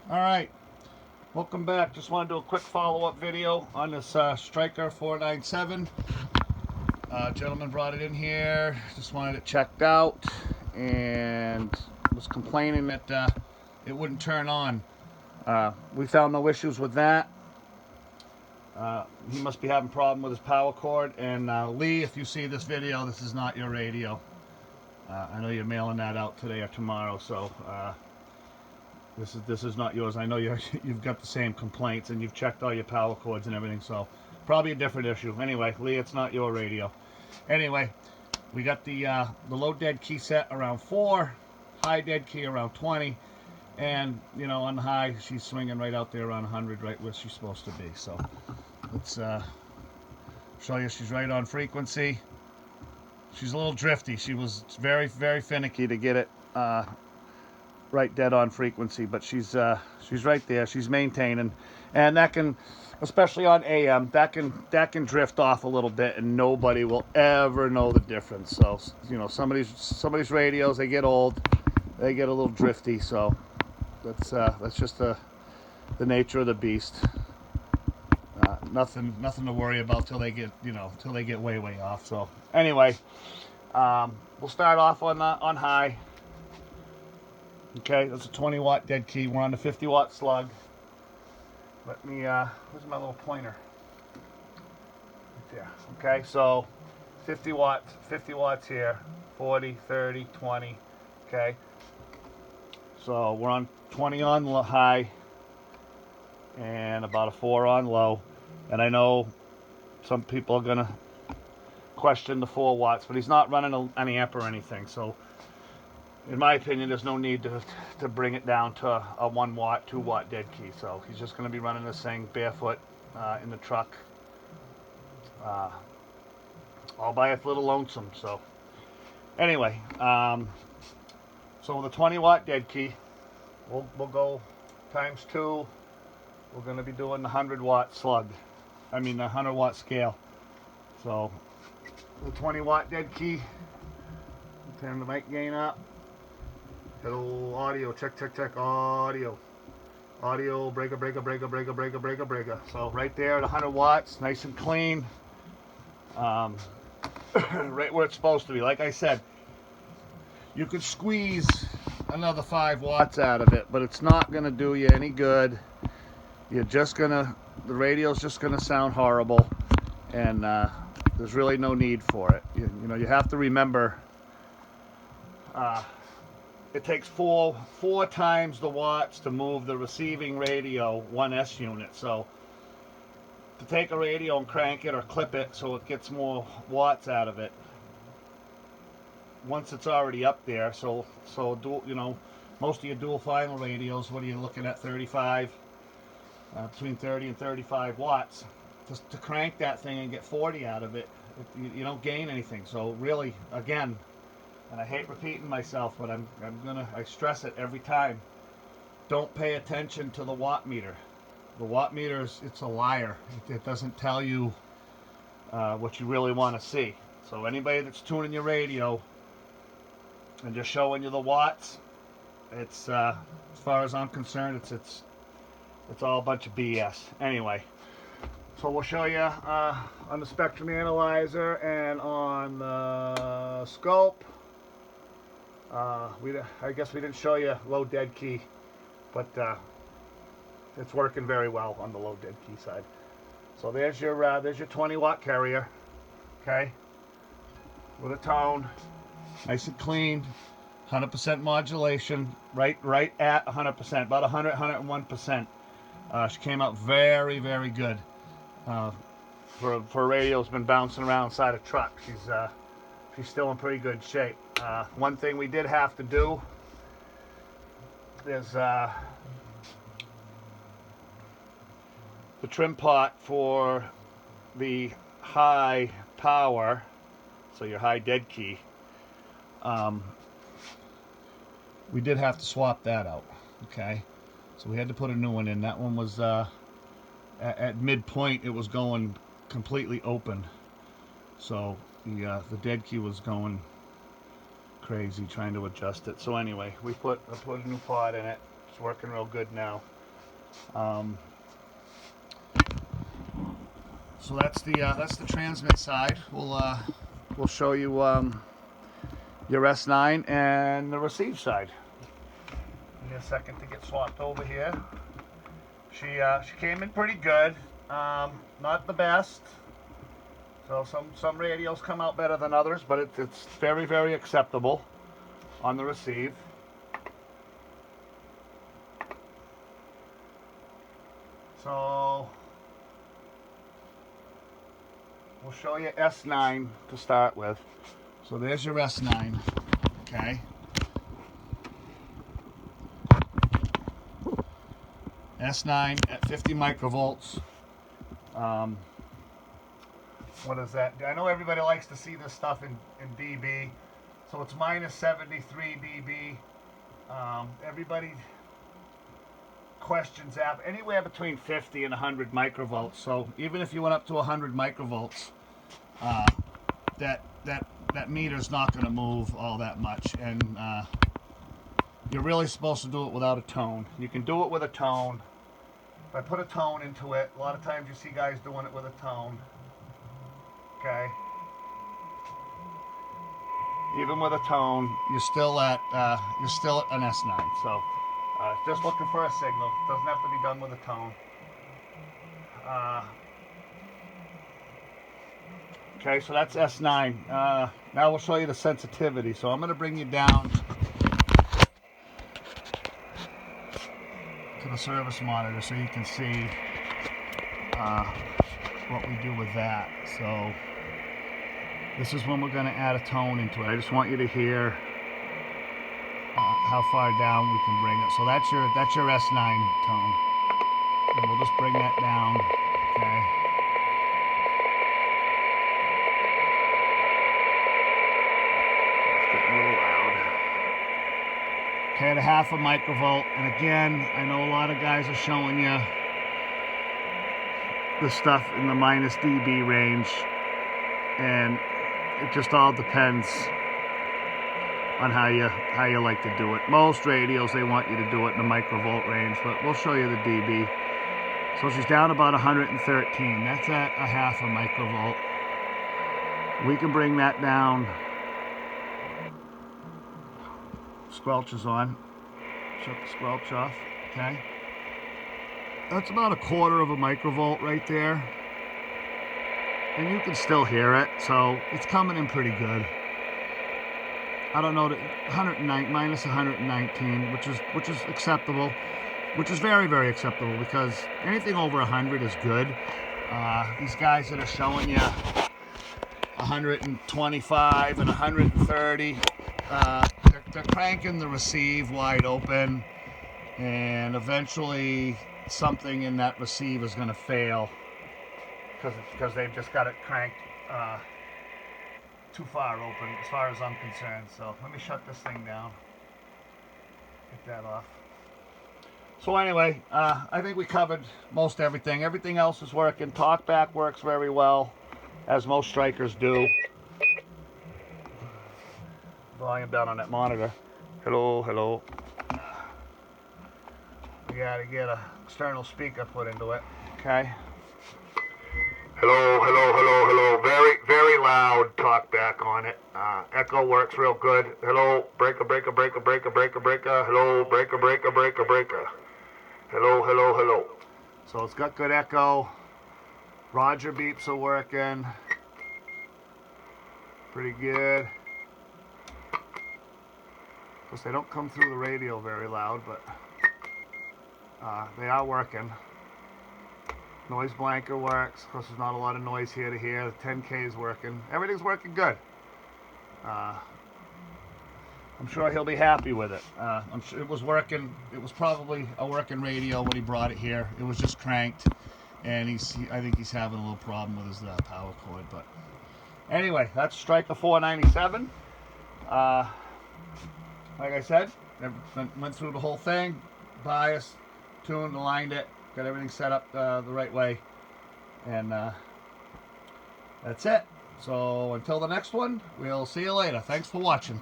All right, welcome back. Just want to do a quick follow-up video on this Stryker 497. Gentleman brought it in here, just wanted it checked out, and was complaining that it wouldn't turn on. We found no issues with that. He must be having a problem with his power cord. And Lee, if you see this video, this is not your radio. I know you're mailing that out today or tomorrow, so this is not yours. I know you've got the same complaints and you've checked all your power cords and everything, so probably a different issue. Anyway, Lee, it's not your radio. Anyway, we got the low dead key set around 4, high dead key around 20, and you know, on the high she's swinging right out there around 100, right where she's supposed to be. So let's show you. She's right on frequency. She's a little drifty. She was very finicky to get it right dead on frequency, but she's right there. She's maintaining, and that can, especially on AM, that can drift off a little bit, and nobody will ever know the difference. So you know, some of these radios, they get old, they get a little drifty. So that's just the nature of the beast. Nothing to worry about till they get, you know, till they get way off. So anyway, we'll start off on high. Okay, that's a 20 watt dead key. We're on the 50 watt slug. Let me, where's my little pointer? Right there. Okay, so 50 watts here, 40, 30, 20. Okay, so we're on 20 on high and about a 4 on low. And I know some people are gonna question the 4 watts, but he's not running an amp or anything. So in my opinion, there's no need to bring it down to a 1 watt, 2 watt dead key. So he's just going to be running this thing barefoot in the truck, all by a little lonesome. So anyway, so with a 20 watt dead key, we'll go times 2. We're going to be doing the 100 watt slug. I mean the 100 watt scale. So the 20 watt dead key. Turn the mic gain up. Hello, audio, check, audio, breaker. So right there at 100 watts, nice and clean, right where it's supposed to be. Like I said, you could squeeze another 5 watts out of it, but it's not gonna do you any good. You're just gonna, the radio's just gonna sound horrible, and there's really no need for it. You know, you have to remember, it takes four times the watts to move the receiving radio 1S unit. So to take a radio and crank it or clip it so it gets more watts out of it, once it's already up there, so dual, you know, most of your dual final radios, what are you looking at, 35, between 30 and 35 watts. To crank that thing and get 40 out of it, you don't gain anything. So really, again, and I hate repeating myself, but I stress it every time. Don't pay attention to the watt meter. The watt meter it's a liar. It doesn't tell you what you really want to see. So anybody that's tuning your radio and just showing you the watts, it's as far as I'm concerned, it's all a bunch of BS. Anyway, so we'll show you on the spectrum analyzer and on the scope. I guess we didn't show you low dead key, but it's working very well on the low dead key side. So there's your 20 watt carrier, okay, with a tone, nice and clean, 100% modulation, right at 100%, about 101%. She came out very good. For a radio that's been bouncing around inside a truck, she's still in pretty good shape. One thing we did have to do is the trim pot for the high power, so your high dead key, we did have to swap that out. Okay, so we had to put a new one in. That one was at midpoint, it was going completely open, so the dead key was going crazy trying to adjust it. So anyway, I put a new pod in it. It's working real good now. So that's the transmit side. We'll show you your S9 and the receive side. Give me a second to get swapped over here. She came in pretty good. Not the best. So some radios come out better than others, but it's very, very acceptable on the receive. So we'll show you S9 to start with. So there's your S9, okay? S9 at 50 microvolts. What is that? I know everybody likes to see this stuff in dB. So it's minus 73 dB. Everybody questions that. Anywhere between 50 and 100 microvolts. So even if you went up to 100 microvolts, that meter's not going to move all that much. And you're really supposed to do it without a tone. You can do it with a tone. If I put a tone into it, a lot of times you see guys doing it with a tone. Okay. Even with a tone, you're still at an S9. So just looking for a signal. Doesn't have to be done with a tone. Okay, so that's S9. Now we'll show you the sensitivity. So I'm going to bring you down to the service monitor so you can see what we do with that. So this is when we're going to add a tone into it. I just want you to hear how far down we can bring it. So that's your S9 tone. And we'll just bring that down. Okay. It's getting a little loud. Okay, at a half a microvolt. And again, I know a lot of guys are showing you the stuff in the minus dB range, and it just all depends on how you like to do it. Most radios, they want you to do it in the microvolt range, but we'll show you the dB. So she's down about 113. That's at a half a microvolt. We can bring that down. Squelch is on. Shut the squelch off. Okay. That's about a quarter of a microvolt right there. And you can still hear it, so it's coming in pretty good. I don't know, 109 minus 119, which is acceptable, which is very, very acceptable, because anything over 100 is good. These guys that are showing you 125 and 130, they're cranking the receive wide open, and eventually something in that receive is going to fail because they've just got it cranked too far open as far as I'm concerned. So let me shut this thing down, get that off. So anyway, I think we covered most everything. Everything else is working. Talkback works very well, as most Strykers do. Volume down on that monitor. Hello, hello. We gotta get a external speaker put into it. Okay. Hello, hello, hello, hello. Very, very loud talkback on it. Echo works real good. Hello, breaker, breaker, breaker, breaker, breaker, breaker. Hello, breaker, breaker, breaker, breaker. Hello, hello, hello. So it's got good echo. Roger beeps are working. Pretty good. Of course, they don't come through the radio very loud, but they are working. Noise blanker works. Of course, there's not a lot of noise here to here. The 10K is working. Everything's working good. I'm sure he'll be happy with it. I'm sure it was working. It was probably a working radio when he brought it here. It was just cranked, and I think he's having a little problem with his power cord. But anyway, that's Stryker 497. Like I said, went through the whole thing, biased, tuned, aligned it, got everything set up the right way, and that's it. So until the next one, we'll see you later. Thanks for watching.